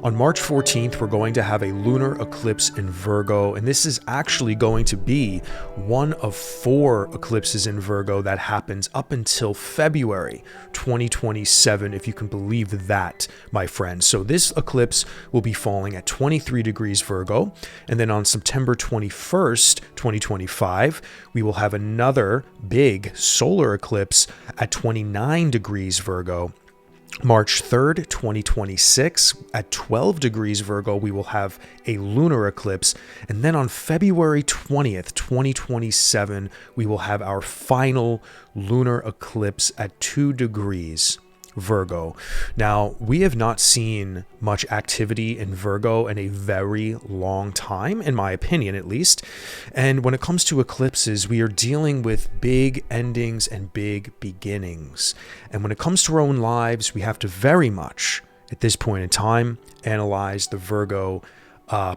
On March 14th, we're going to have a lunar eclipse in Virgo, and this is actually going to be one of 4 eclipses in Virgo that happens up until February 2027, if you can believe that, my friends. So this eclipse will be falling at 23 degrees Virgo, and then on September 21st, 2025, we will have another big solar eclipse at 29 degrees Virgo. March 3rd, 2026, at 12 degrees Virgo, we will have a lunar eclipse. And then on February 20th, 2027, we will have our final lunar eclipse at 2 degrees Virgo. Now, we have not seen much activity in Virgo in a very long time, in my opinion at least. And when it comes to eclipses, we are dealing with big endings and big beginnings. And when it comes to our own lives, we have to very much, at this point in time, analyze the Virgo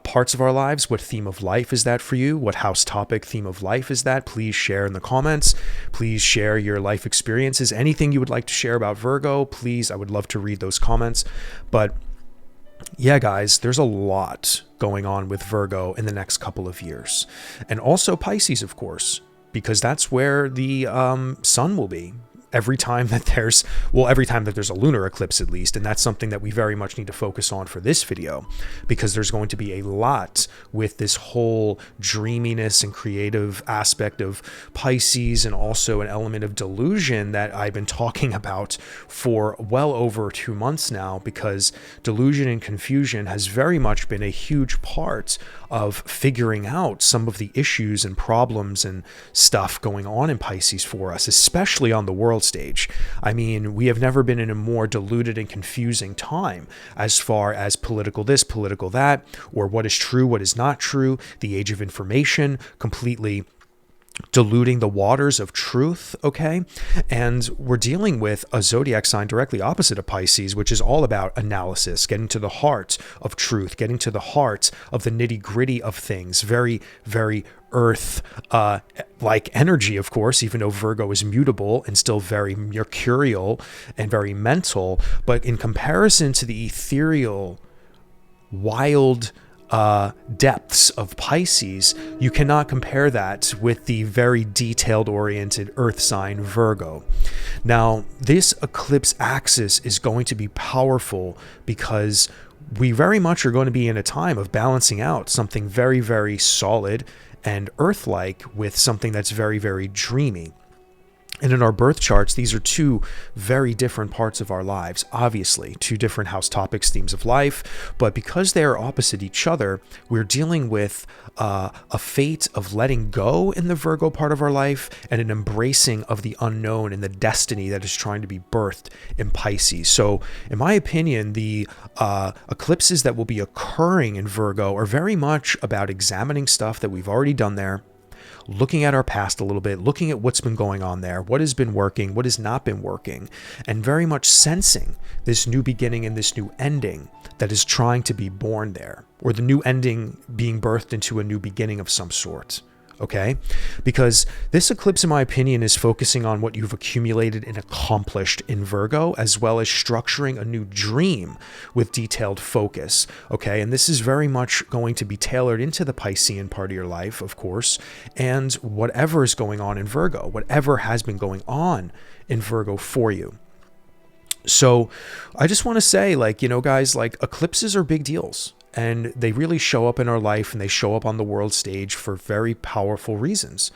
parts of our lives. What theme of life is that for you? What house topic theme of life is that? Please share in the comments. Please share your life experiences. Anything you would like to share about Virgo, please, I would love to read those comments. But yeah, guys, there's a lot going on with Virgo in the next couple of years. And also Pisces, of course, because that's where the sun will be. Every time that there's a lunar eclipse, at least. And that's something that we very much need to focus on for this video, because there's going to be a lot with this whole dreaminess and creative aspect of Pisces, and also an element of delusion that I've been talking about for well over 2 months now, because delusion and confusion has very much been a huge part of figuring out some of the issues and problems and stuff going on in Pisces for us, especially on the world stage. I mean, we have never been in a more diluted and confusing time as far as political this, political that, or what is true, what is not true, the age of information, completely diluting the waters of truth, okay? And we're dealing with a zodiac sign directly opposite of Pisces, which is all about analysis, getting to the heart of truth, getting to the heart of the nitty-gritty of things. Very, very earth like energy, of course, even though Virgo is mutable and still very mercurial and very mental. But in comparison to the ethereal, wild depths of Pisces, you cannot compare that with the very detailed oriented earth sign Virgo. Now, this eclipse axis is going to be powerful because we very much are going to be in a time of balancing out something very, very solid and earth-like with something that's very, very dreamy. And in our birth charts, these are 2 very different parts of our lives, obviously, 2 different house topics, themes of life. But because they are opposite each other, we're dealing with a fate of letting go in the Virgo part of our life, and an embracing of the unknown and the destiny that is trying to be birthed in Pisces. So in my opinion, the eclipses that will be occurring in Virgo are very much about examining stuff that we've already done there, looking at our past a little bit, looking at what's been going on there, what has been working, what has not been working, and very much sensing this new beginning and this new ending that is trying to be born there, or the new ending being birthed into a new beginning of some sort. Okay? Because this eclipse, in my opinion, is focusing on what you've accumulated and accomplished in Virgo, as well as structuring a new dream with detailed focus. Okay? And this is very much going to be tailored into the Piscean part of your life, of course, and whatever is going on in Virgo, whatever has been going on in Virgo for you. So I just want to say, guys, eclipses are big deals. And they really show up in our life, and they show up on the world stage for very powerful reasons.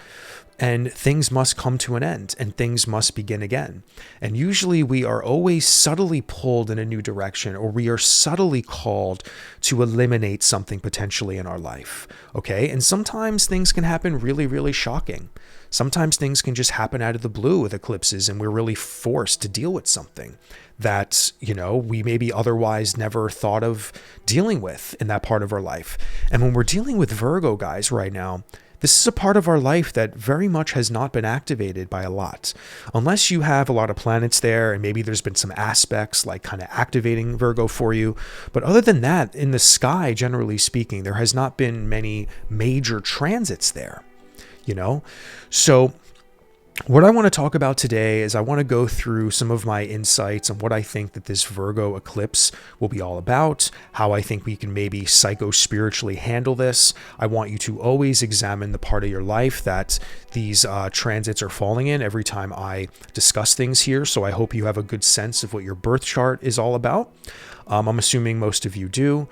And things must come to an end, and things must begin again. And usually we are always subtly pulled in a new direction, or we are subtly called to eliminate something potentially in our life. Okay? And sometimes things can happen really, really shocking. Sometimes things can just happen out of the blue with eclipses, and we're really forced to deal with something that, we maybe otherwise never thought of dealing with in that part of our life. And when we're dealing with Virgo, guys, right now, this is a part of our life that very much has not been activated by a lot. Unless you have a lot of planets there, and maybe there's been some aspects like kind of activating Virgo for you. But other than that, in the sky, generally speaking, there has not been many major transits there, So What I want to talk about today is I want to go through some of my insights on what I think that this Virgo eclipse will be all about, how I think we can maybe psycho-spiritually handle this. I want you to always examine the part of your life that these transits are falling in every time I discuss things here. So I hope you have a good sense of what your birth chart is all about. I'm assuming most of you do.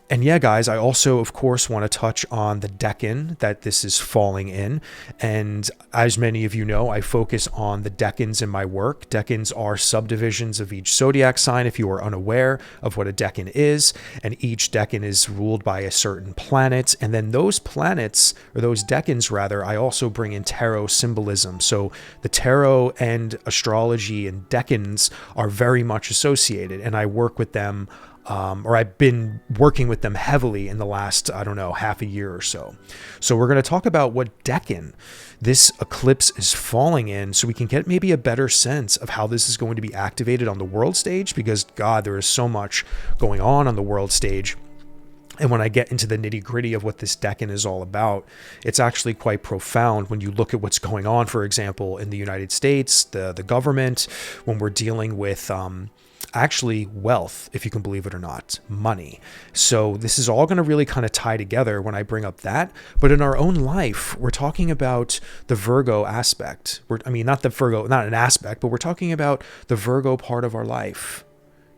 And yeah, guys, I also, of course, want to touch on the Decan that this is falling in. And as many of you know, I focus on the Decans in my work. Decans are subdivisions of each zodiac sign, if you are unaware of what a Decan is. And each Decan is ruled by a certain planet. And then those planets, or those Decans rather, I also bring in tarot symbolism. So the tarot and astrology and Decans are very much associated. And I work with them, or I've been working with them heavily in the last, I don't know, half a year or so. So we're going to talk about what Decan this eclipse is falling in, so we can get maybe a better sense of how this is going to be activated on the world stage, because God, there is so much going on the world stage. And when I get into the nitty gritty of what this Decan is all about, it's actually quite profound when you look at what's going on, for example, in the United States, the government, when we're dealing with actually wealth, if you can believe it or not, money. So this is all going to really kind of tie together when I bring up that. But in our own life, we're talking about the Virgo aspect. Not the Virgo, not an aspect, but we're talking about the Virgo part of our life,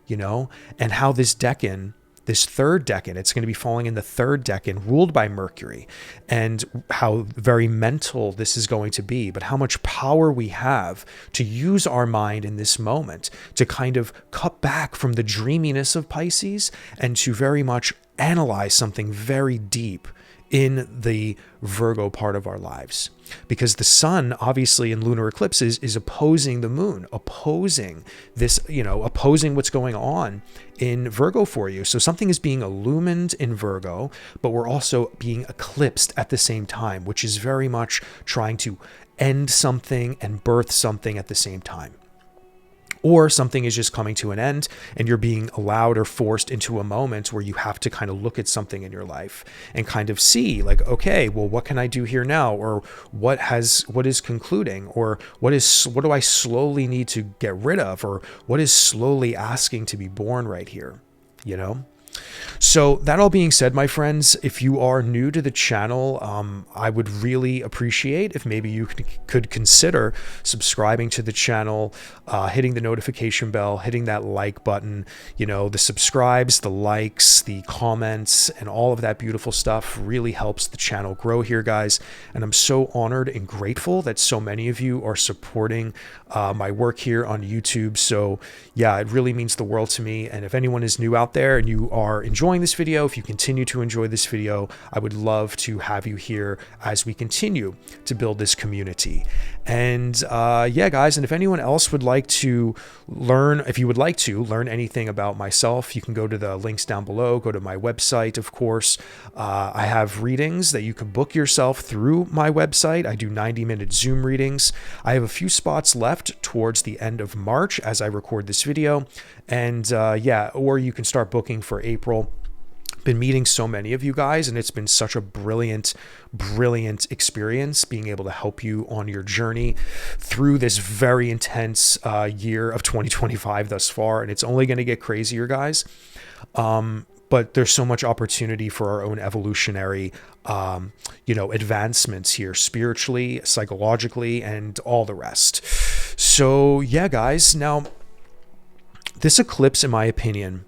and how this Decan, this third Decan, it's going to be falling in the third Decan, ruled by Mercury, and how very mental this is going to be, but how much power we have to use our mind in this moment to kind of cut back from the dreaminess of Pisces and to very much analyze something very deep in the Virgo part of our lives. Because the sun, obviously, in lunar eclipses is opposing the moon, opposing this, opposing what's going on in Virgo for you. So something is being illumined in Virgo, but we're also being eclipsed at the same time, which is very much trying to end something and birth something at the same time. Or something is just coming to an end and you're being allowed or forced into a moment where you have to kind of look at something in your life and kind of see, like, okay, well, what can I do here now? Or what is concluding? Or what do I slowly need to get rid of? Or what is slowly asking to be born right here? So that all being said, my friends, if you are new to the channel, I would really appreciate if maybe you could consider subscribing to the channel, hitting the notification bell, hitting that like button, the subscribes, the likes, the comments, and all of that beautiful stuff really helps the channel grow here, guys. And I'm so honored and grateful that so many of you are supporting my work here on YouTube. So yeah, it really means the world to me. And if anyone is new out there and you are enjoying this video, if you continue to enjoy this video, I would love to have you here as we continue to build this community. And yeah, guys, and if anyone else would like to learn, if you would like to learn anything about myself, you can go to the links down below, go to my website, of course. I have readings that you can book yourself through my website. I do 90-minute Zoom readings. I have a few spots left towards the end of March as I record this video. And yeah, or you can start booking for April. Been meeting so many of you guys, and it's been such a brilliant experience being able to help you on your journey through this very intense year of 2025 thus far, and it's only going to get crazier, guys. But there's so much opportunity for our own evolutionary advancements here, spiritually, psychologically, and all the rest. So yeah, guys, now this eclipse, in my opinion,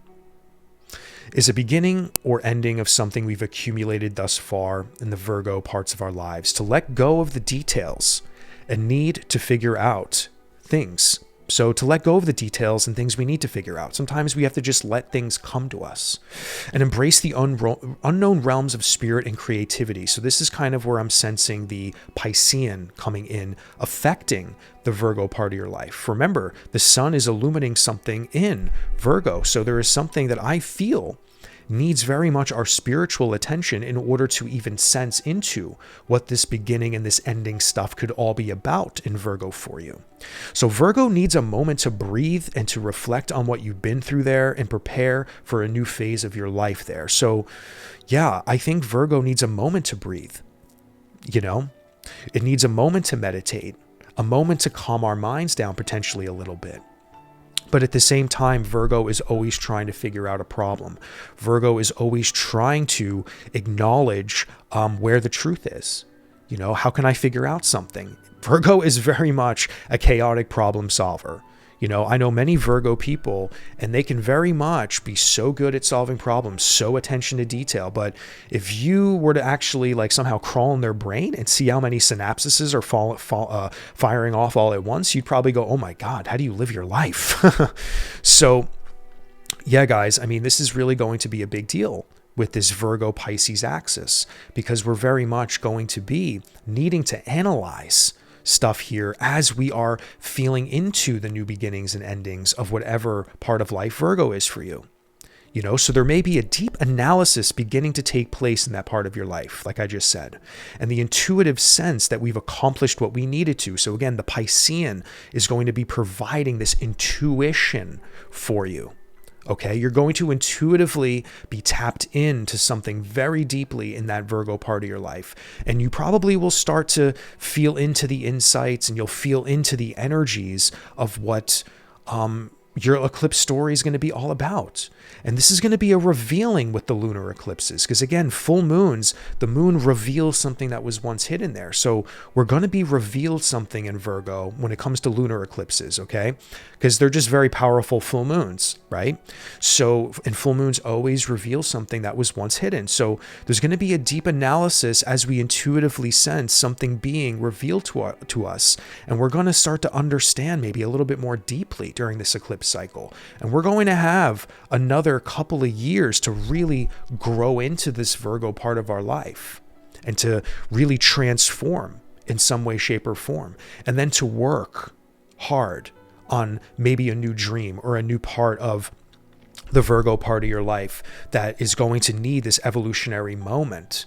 is a beginning or ending of something we've accumulated thus far in the Virgo parts of our lives, to let go of the details and need to figure out things. So to let go of the details and things we need to figure out. Sometimes we have to just let things come to us and embrace the unknown realms of spirit and creativity. So this is kind of where I'm sensing the Piscean coming in, affecting the Virgo part of your life. Remember, the sun is illuminating something in Virgo. So there is something that I feel needs very much our spiritual attention in order to even sense into what this beginning and this ending stuff could all be about in Virgo for you. So Virgo needs a moment to breathe and to reflect on what you've been through there and prepare for a new phase of your life there. So yeah, I think Virgo needs a moment to breathe, It needs a moment to meditate, a moment to calm our minds down potentially a little bit. But at the same time, Virgo is always trying to figure out a problem. Virgo is always trying to acknowledge where the truth is. You know, how can I figure out something? Virgo is very much a chaotic problem solver. You know, I know many Virgo people, and they can very much be so good at solving problems, so attention to detail. But if you were to actually like somehow crawl in their brain and see how many synapses are firing off all at once, you'd probably go, oh my God, how do you live your life? So yeah, guys, I mean, this is really going to be a big deal with this Virgo Pisces axis, because we're very much going to be needing to analyze stuff here as we are feeling into the new beginnings and endings of whatever part of life Virgo is for you. You know, so there may be a deep analysis beginning to take place in that part of your life, like I just said, and the intuitive sense that we've accomplished what we needed to. So again, the Piscean is going to be providing this intuition for you. Okay, you're going to intuitively be tapped into something very deeply in that Virgo part of your life. And you probably will start to feel into the insights, and you'll feel into the energies of what your eclipse story is going to be all about. And this is going to be a revealing with the lunar eclipses, because again, full moons, the moon reveals something that was once hidden there. So we're going to be revealed something in Virgo when it comes to lunar eclipses, okay? Because they're just very powerful full moons, right? So, and full moons always reveal something that was once hidden. So there's going to be a deep analysis as we intuitively sense something being revealed to us. And we're going to start to understand maybe a little bit more deeply during this eclipse cycle. And we're going to have another couple of years to really grow into this Virgo part of our life and to really transform in some way, shape, or form. And then to work hard on maybe a new dream or a new part of the Virgo part of your life that is going to need this evolutionary moment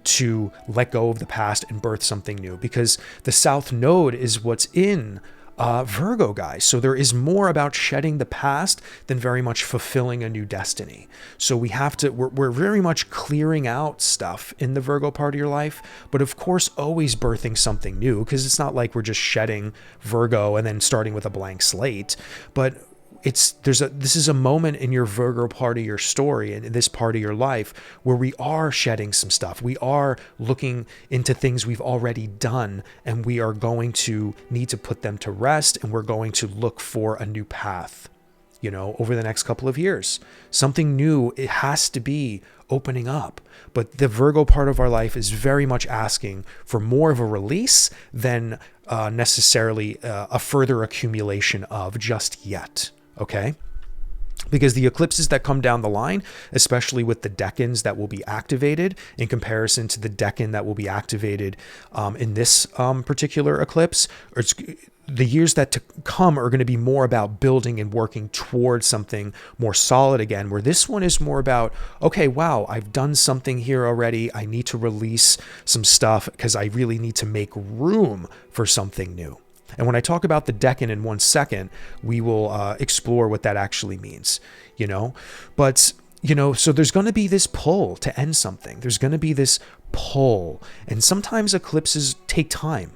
to let go of the past and birth something new, because the South Node is what's in Virgo, guys. So there is more about shedding the past than very much fulfilling a new destiny. So we have to, we're very much clearing out stuff in the Virgo part of your life, but of course always birthing something new, because it's not like we're just shedding Virgo and then starting with a blank slate. But this is a moment in your Virgo part of your story and in this part of your life where we are shedding some stuff. We are looking into things we've already done, and we are going to need to put them to rest, and we're going to look for a new path, you know, over the next couple of years. Something new, it has to be opening up. But the Virgo part of our life is very much asking for more of a release than necessarily a further accumulation of just yet. Okay, because the eclipses that come down the line, especially with the decans that will be activated in comparison to the decan that will be activated in this particular eclipse, or the years that to come are going to be more about building and working towards something more solid again, where this one is more about, okay, wow, I've done something here already. I need to release some stuff because I really need to make room for something new. And when I talk about the decan in 1 second, we will explore what that actually means, you know. But, you know, so there's going to be this pull to end something. There's going to be this pull. And sometimes eclipses take time.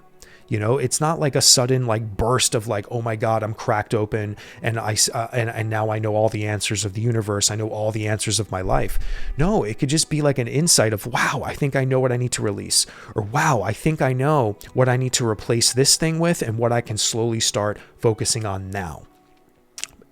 You know, it's not like a sudden like burst of like, oh my God, I'm cracked open and and now I know all the answers of the universe. I know all the answers of my life. No, it could just be like an insight of, wow, I think I know what I need to release, or wow, I think I know what I need to replace this thing with and what I can slowly start focusing on now.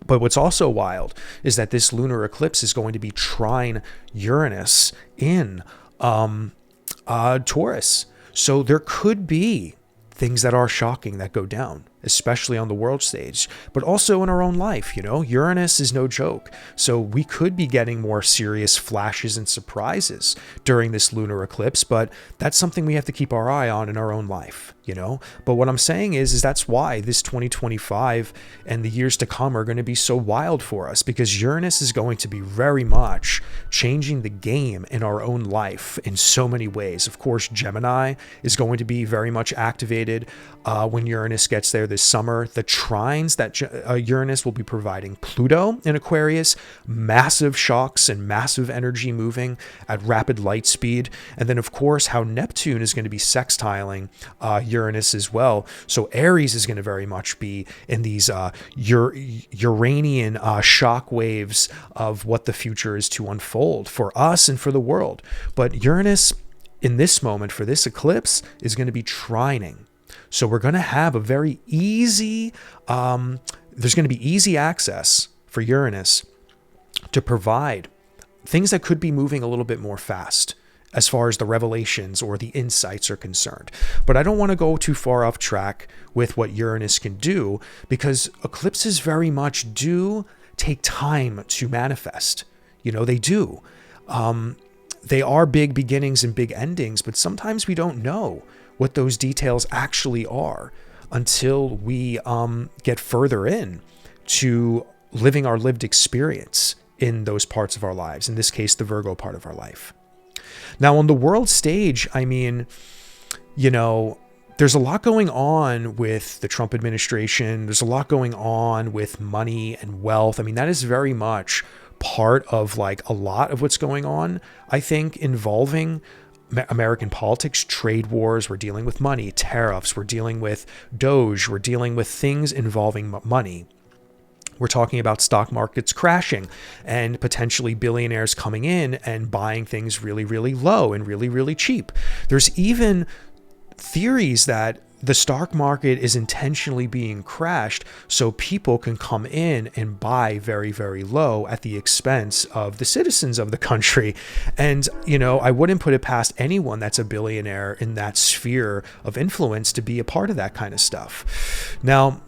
But what's also wild is that this lunar eclipse is going to be trine Uranus in Taurus. So there could be things that are shocking that go down, especially on the world stage, but also in our own life. You know, Uranus is no joke. So we could be getting more serious flashes and surprises during this lunar eclipse, but that's something we have to keep our eye on in our own life, you know? But what I'm saying is that's why this 2025 and the years to come are going to be so wild for us, because Uranus is going to be very much changing the game in our own life in so many ways. Of course, Gemini is going to be very much activated when Uranus gets there. this summer. The trines that Uranus will be providing Pluto in Aquarius, massive shocks and massive energy moving at rapid light speed. And then, of course, how Neptune is going to be sextiling Uranus as well. So Aries is going to very much be in these Uranian shock waves of what the future is to unfold for us and for the world. But Uranus in this moment for this eclipse is going to be trining. So we're going to have a very easy, there's going to be easy access for Uranus to provide things that could be moving a little bit more fast as far as the revelations or the insights are concerned. But I don't want to go too far off track with what Uranus can do, because eclipses very much do take time to manifest. You know, they do. They are big beginnings and big endings, but sometimes we don't know what those details actually are until we get further in to living our lived experience in those parts of our lives, in this case, the Virgo part of our life. Now, on the world stage, I mean, you know, there's a lot going on with the Trump administration. There's a lot going on with money and wealth. I mean, that is very much part of like a lot of what's going on, I think, involving American politics, trade wars. We're dealing with money, tariffs. We're dealing with Doge. We're dealing with things involving money. We're talking about stock markets crashing and potentially billionaires coming in and buying things really, really low and really, really cheap. There's even theories that the stock market is intentionally being crashed so people can come in and buy very, very low at the expense of the citizens of the country. And, you know, I wouldn't put it past anyone that's a billionaire in that sphere of influence to be a part of that kind of stuff. Now,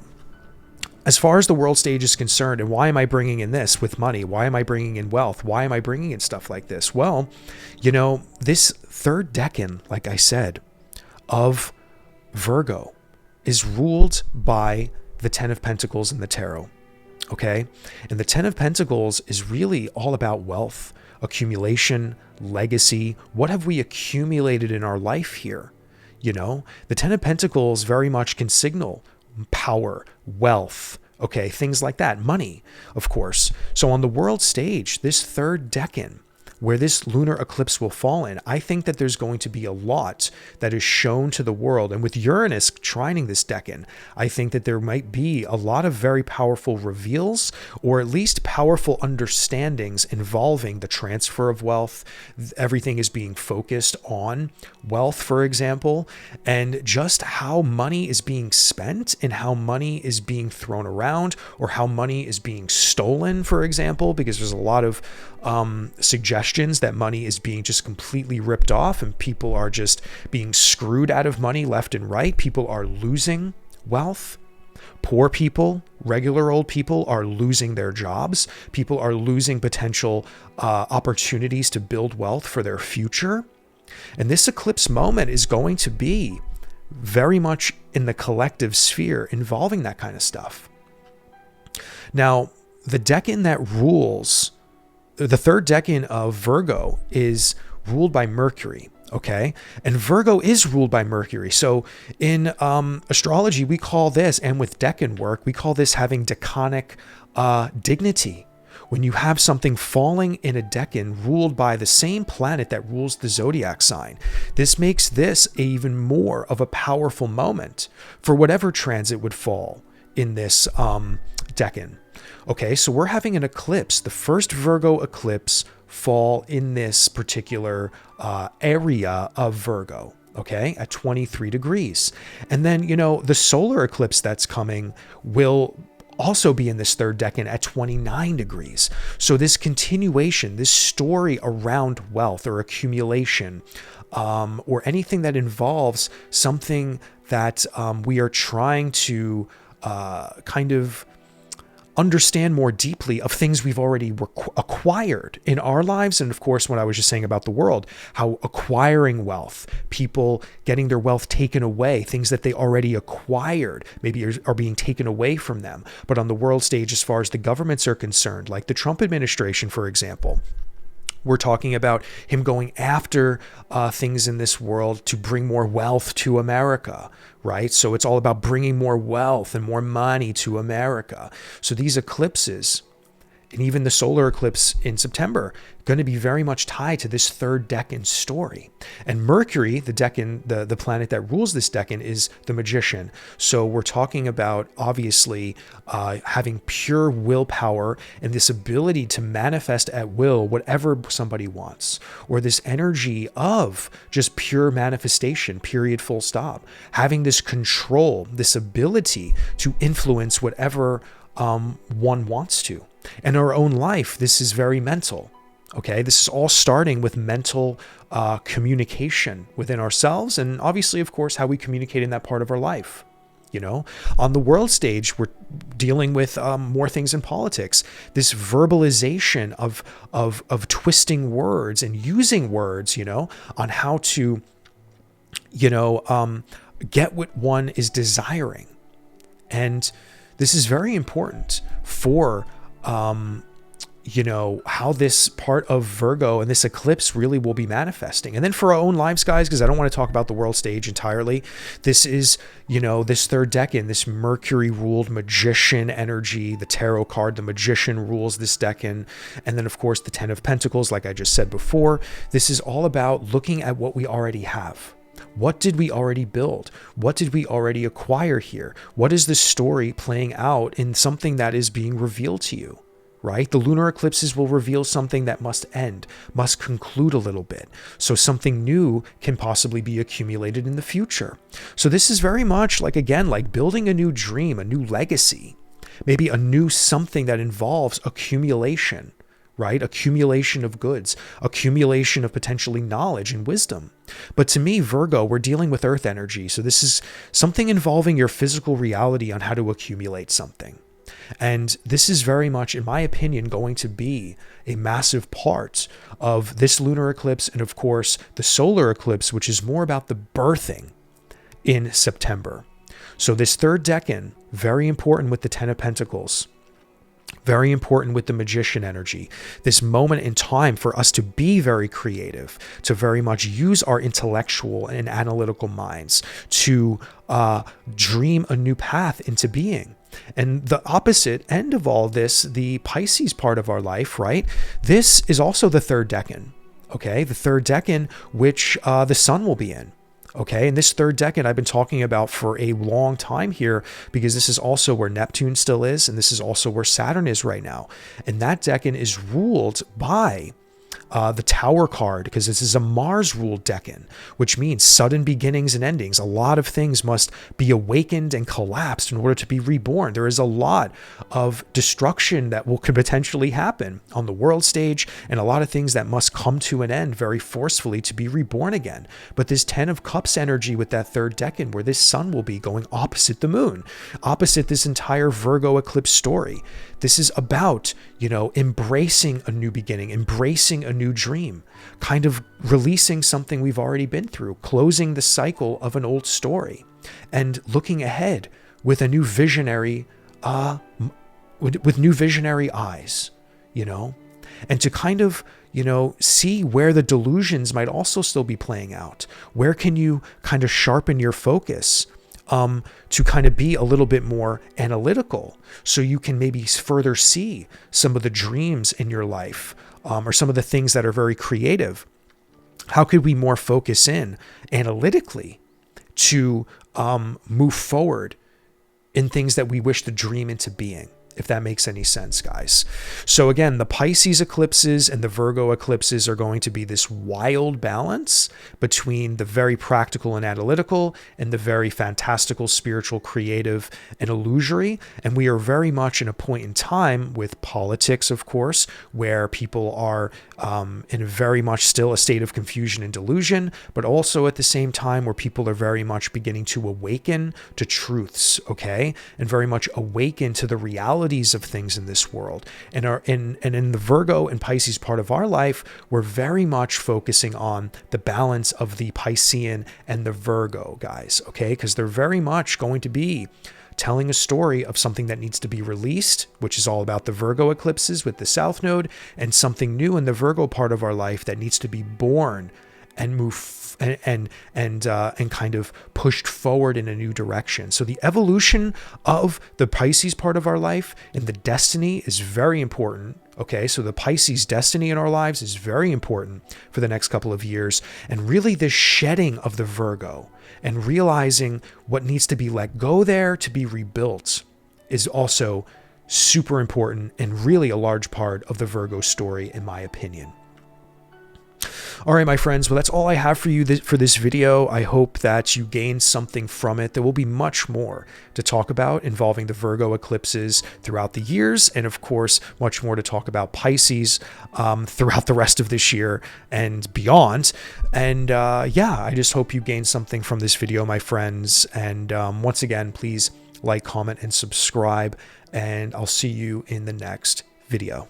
as far as the world stage is concerned, and why am I bringing in this with money? Why am I bringing in wealth? Why am I bringing in stuff like this? Well, you know, this third decan, like I said, of Virgo is ruled by the Ten of Pentacles in the tarot. Okay. And the Ten of Pentacles is really all about wealth, accumulation, legacy. What have we accumulated in our life here? You know, the Ten of Pentacles very much can signal power, wealth, okay, things like that, money, of course. So on the world stage, this third decan, where this lunar eclipse will fall in, I think that there's going to be a lot that is shown to the world. And with Uranus trining this decan, I think that there might be a lot of very powerful reveals, or at least powerful understandings involving the transfer of wealth. Everything is being focused on wealth, for example, and just how money is being spent and how money is being thrown around, or how money is being stolen, for example, because there's a lot of suggestions that money is being just completely ripped off and people are just being screwed out of money left and right. People are losing wealth. Poor people, regular old people are losing their jobs. People are losing potential opportunities to build wealth for their future. And this eclipse moment is going to be very much in the collective sphere involving that kind of stuff. Now, the decan that rules, the third decan of Virgo, is ruled by Mercury, okay? And Virgo is ruled by Mercury. So in astrology, we call this, and with decan work, we call this having decanic dignity. When you have something falling in a decan ruled by the same planet that rules the zodiac sign, this makes this even more of a powerful moment for whatever transit would fall in this decan. Okay, so we're having an eclipse, the first Virgo eclipse fall in this particular area of Virgo, okay, at 23 degrees. And then, you know, the solar eclipse that's coming will also be in this third decan at 29 degrees. So this continuation, this story around wealth or accumulation, or anything that involves something that we are trying to kind of understand more deeply of things we've already acquired in our lives. And of course, what I was just saying about the world, how acquiring wealth, people getting their wealth taken away, things that they already acquired, maybe are being taken away from them. But on the world stage, as far as the governments are concerned, like the Trump administration, for example, We're talking about him going after things in this world to bring more wealth to America, right? So it's all about bringing more wealth and more money to America. So these eclipses, and even the solar eclipse in September, going to be very much tied to this third decan story. And Mercury, the decan, the planet that rules this decan, is the magician. So we're talking about, obviously, having pure willpower and this ability to manifest at will whatever somebody wants, or this energy of just pure manifestation, period, full stop. Having this control, this ability to influence whatever one wants to. In our own life, this is very mental. Okay, this is all starting with mental communication within ourselves, and obviously, of course, how we communicate in that part of our life. You know, on the world stage, we're dealing with more things in politics. This verbalization of twisting words and using words, you know, on how to, get what one is desiring, and this is very important for how this part of Virgo and this eclipse really will be manifesting. And then for our own lives, guys, because I don't want to talk about the world stage entirely, this is, this third decan, this Mercury ruled magician energy, the tarot card, the magician rules this decan. And then of course the 10 of Pentacles, like I just said before, this is all about looking at what we already have. What did we already build? What did we already acquire here? What is the story playing out in something that is being revealed to you, right? The lunar eclipses will reveal something that must end, must conclude a little bit. So something new can possibly be accumulated in the future. So this is very much like building a new dream, a new legacy, maybe a new something that involves accumulation, right? Accumulation of goods, accumulation of potentially knowledge and wisdom. But to me, Virgo, we're dealing with earth energy. So this is something involving your physical reality on how to accumulate something. And this is very much, in my opinion, going to be a massive part of this lunar eclipse. And of course, the solar eclipse, which is more about the birthing in September. So this third decan, very important with the 10 of Pentacles. Very important with the magician energy. This moment in time for us to be very creative, to very much use our intellectual and analytical minds to dream a new path into being. And the opposite end of all this, the Pisces part of our life, right? This is also the third decan, okay? The third decan, which the sun will be in. Okay, and this third decan I've been talking about for a long time here, because this is also where Neptune still is, and this is also where Saturn is right now. And that decan is ruled by the Tower card, because this is a Mars-ruled decan, which means sudden beginnings and endings. A lot of things must be awakened and collapsed in order to be reborn. There is a lot of destruction that could potentially happen on the world stage, and a lot of things that must come to an end very forcefully to be reborn again. But this 10 of Cups energy with that third decan, where this sun will be going opposite the moon, opposite this entire Virgo eclipse story. This is about, embracing a new beginning, embracing a new dream, kind of releasing something we've already been through, closing the cycle of an old story, and looking ahead with a new visionary, with new visionary eyes, and to kind of, see where the delusions might also still be playing out. Where can you kind of sharpen your focus to kind of be a little bit more analytical, so you can maybe further see some of the dreams in your life, or some of the things that are very creative. How could we more focus in analytically to move forward in things that we wish to dream into being? If that makes any sense, guys. So again, the Pisces eclipses and the Virgo eclipses are going to be this wild balance between the very practical and analytical and the very fantastical, spiritual, creative, and illusory. And we are very much in a point in time with politics, of course, where people are in very much still a state of confusion and delusion, but also at the same time where people are very much beginning to awaken to truths, okay? And very much awaken to the reality of things in this world. And in the Virgo and Pisces part of our life, we're very much focusing on the balance of the Piscean and the Virgo, guys, okay? Because they're very much going to be telling a story of something that needs to be released, which is all about the Virgo eclipses with the South Node, and something new in the Virgo part of our life that needs to be born and move and kind of pushed forward in a new direction. So the evolution of the Pisces part of our life and the destiny is very important. Okay, so the Pisces destiny in our lives is very important for the next couple of years. And really the shedding of the Virgo and realizing what needs to be let go there to be rebuilt is also super important and really a large part of the Virgo story, in my opinion. All right, my friends, well, that's all I have for you for this video. I hope that you gained something from it. There will be much more to talk about involving the Virgo eclipses throughout the years, and of course, much more to talk about Pisces throughout the rest of this year and beyond. And yeah, I just hope you gained something from this video, my friends. And once again, please like, comment, and subscribe, and I'll see you in the next video.